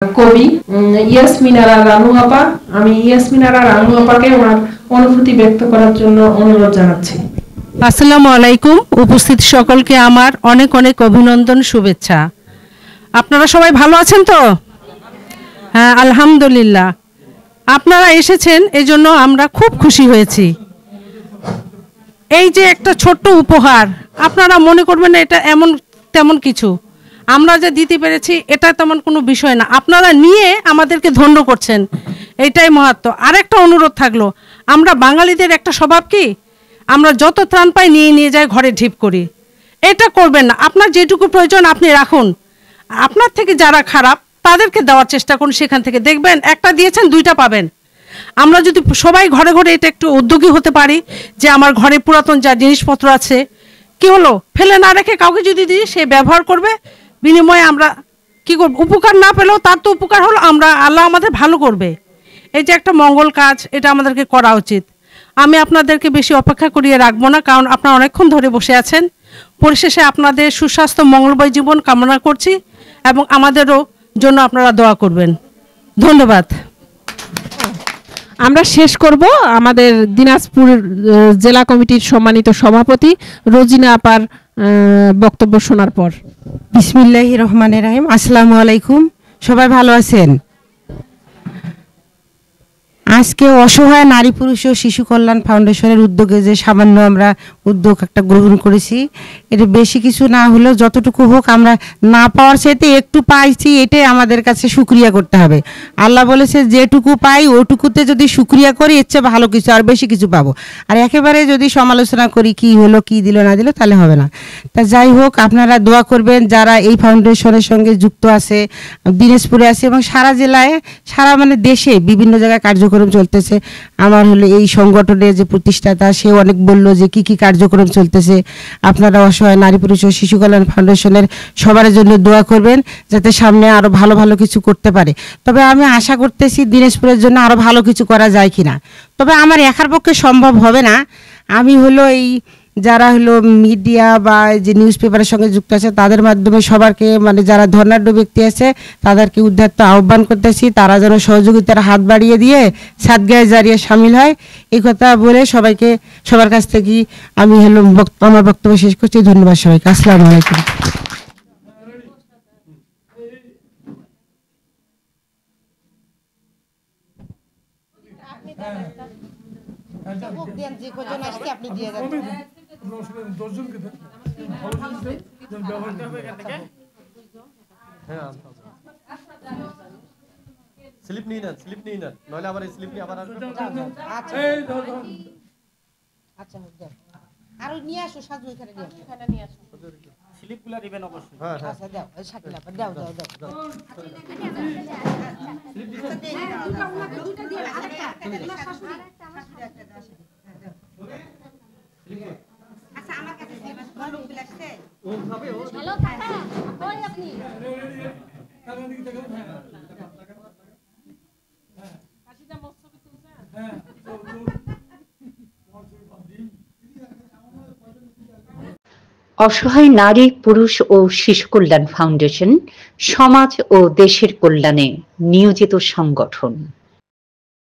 কবি ইয়াসমিনারা রানু আপা। আমি ইয়াসমিনারা রানু আপাকে ওনার অনুভূতি ব্যক্ত করার জন্য অনুরোধ জানাচ্ছি। আসসালামু আলাইকুম। উপস্থিত সকলকে আমার অনেক অনেক অভিনন্দন, শুভেচ্ছা। আপনারা সবাই ভালো আছেন তো? হ্যাঁ, আলহামদুলিল্লাহ। আপনারা এসেছেন এজন্য আমরা খুব খুশি হয়েছি। এই যে একটা ছোট্ট উপহার, আপনারা মনে করবেন না এটা এমন তেমন কিছু, আমরা যে দিতে পেরেছি এটা তেমন কোনো বিষয় না। আপনারা নিয়ে আমাদেরকে ধন্য করছেন, এটাই মাহাত্ম্য। আরেকটা অনুরোধ থাকলো, আমরা বাঙালিদের একটা স্বভাব কি, আমরা যত ত্রাণ পাই নিয়ে নিয়ে যাই, ঘরে ঢিপ করি। এটা করবেন না। আপনার যেটুকু প্রয়োজন আপনি রাখুন। আপনার থেকে যারা খারাপ তাদেরকে দেওয়ার চেষ্টা করুন। সেখান থেকে দেখবেন একটা দিয়েছেন দুইটা পাবেন। আমরা যদি সবাই ঘরে ঘরে এটা একটু উদ্যোগী হতে পারি যে আমার ঘরে পুরাতন যা জিনিসপত্র আছে, কি হলো, ফেলে না রেখে কাউকে যদি দিই সে ব্যবহার করবে, বিনিময়ে আমরা কি করব, উপকার না পেলেও তার তো উপকার হলো, আমরা আল্লাহ আমাদের ভালো করবে। এই যে একটা মঙ্গল কাজ, এটা আমাদেরকে করা উচিত। আমি আপনাদেরকে বেশি অপেক্ষা করিয়ে রাখবো না, কারণ আপনারা অনেকক্ষণ ধরে বসে আছেন। পরিশেষে আপনাদের সুস্বাস্থ্য মঙ্গলময় জীবন কামনা করছি এবং আমাদেরও জন্য আপনারা দোয়া করবেন। ধন্যবাদ। আমরা শেষ করব আমাদের দিনাজপুর জেলা কমিটির সম্মানিত সভাপতি রোজিনা আপার বক্তব্য শোনার পর। বিসমিল্লাহির রহমানির রহিম। আসসালামু আলাইকুম। সবাই ভালো আছেন? আজকে অসহায় নারী পুরুষ ও শিশু কল্যাণ ফাউন্ডেশনের উদ্যোগে যে সামান্য আমরা উদ্যোগ একটা গ্রহণ করেছি, এটা বেশি কিছু না হলেও যতটুকু হোক, আমরা না পাওয়ার চাইতে একটু পাইছি, এটাই আমাদের কাছে শুকরিয়া করতে হবে। আল্লাহ বলেছে যেটুকু পাই ওটুকুতে যদি শুকরিয়া করি এর চেয়ে ভালো কিছু আর বেশি কিছু পাবো। আর একেবারে যদি সমালোচনা করি কি হলো, কি দিল না দিল, তাহলে হবে না। তা যাই হোক, আপনারা দোয়া করবেন যারা এই ফাউন্ডেশনের সঙ্গে যুক্ত আছে, দিনাজপুরে আছে এবং সারা জেলায়, সারা মানে দেশে বিভিন্ন জায়গায় কার্যক্রম চলতেছে। আমার হলো এই সংগঠনের যে প্রতিষ্ঠাতা, সে অনেক বললো যে কি কি কার্যক্রম চলতেছে। আপনারা অসহায় নারী পুরুষ ও শিশু কল্যাণ ফাউন্ডেশনের সবার জন্য দোয়া করবেন যাতে সামনে আরো ভালো ভালো কিছু করতে পারে। তবে আমি আশা করতেছি দিনাজপুরের জন্য আরো ভালো কিছু করা যায় কিনা। তবে আমার একার পক্ষে সম্ভব হবে না। আমি হলো এই যারা হলো মিডিয়া বা যে নিউজ পেপারের সঙ্গে যুক্ত আছে তাদের মাধ্যমে সবারকে, মানে যারা ধর্নাঢ্য ব্যক্তি আছে তাদেরকে উদ্ধারতে আহ্বান করতেছি, তারা যেন সহযোগিতার হাত বাড়িয়ে দিয়ে সাদগায়ে জারিয়ে সামিল হয়, এই কথা বলে সবাইকে, সবার কাছ থেকে আমি হলো আমার বক্তব্য শেষ করছি। ধন্যবাদ সবাইকে। আসসালামু আলাইকুম। স্লিপ নিয়ে নেন, স্লিপ নিয়ে নেন, নইলে আবার এই স্লিপ নিয়ে আবার আসবে। আচ্ছা, আর নিয়ে আসো, সাজু এখানে নিয়ে আসো, স্লিপগুলো দিবেন অবশ্যই। আচ্ছা দাও, এই শাকিলা দাও দাও দাও। স্লিপ দিবেন, দুটো দিও, আরেকটা শাশুড়ি, আচ্ছা আমার কাছে দিবেন, বড় লোক আসছে ও খাবে। ও হ্যালো কাকা, কই আপনি? কাশিদা মস্তবি তুলছেন? হ্যাঁ। অসহায় নারী পুরুষ ও শিশু কল্যাণ ফাউন্ডেশন সমাজ ও দেশের কল্যাণে নিয়োজিত সংগঠন।